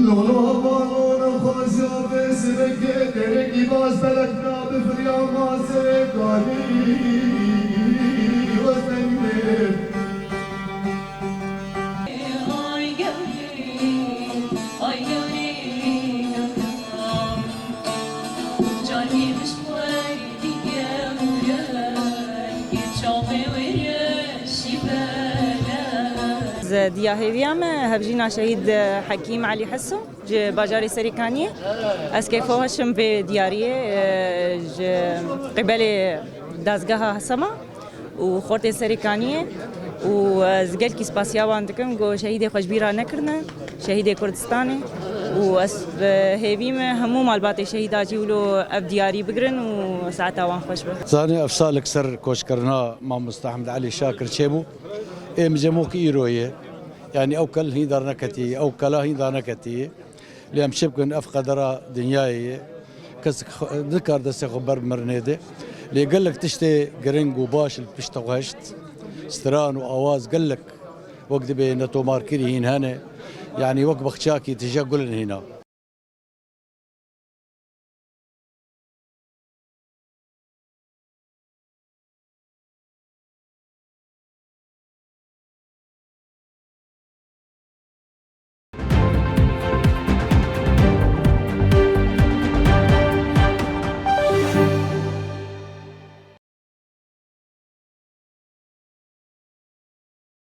لونو بالون خوشا بسرگه درگی باز بلکنا بفریا سرگانی وزنگه دياهيويام هبجينا شهيد حكيم علي حسو ج باجاري سريكاني اسكيفو هشم بدياريه ج قبل دازغها هسما وخورتي سريكانيه وزقل كي سباسيا واندكم جو شهيد خوشبيرا نكرنا شهيد كردستاني واس هيفيم همو مالباتي شهيدا جيولو اف دياري بقرن وساعتها وان خوش به ثاني افصال كسر كوشكرنا مع مستحمد علي شاكر شيبو ام جموك ايرويه يعني اوكل هي دار نكتي اوكلا هي دار نكتي لام شبكن افقدرا دنياي كس ذكر دس خبر مرنيده اللي قال لك تشتي جرينجو باش بتشتغشت ستران واواز قال لك وقت بين تو ماركري هنا يعني وقت بخشاكي تجا قلن هنا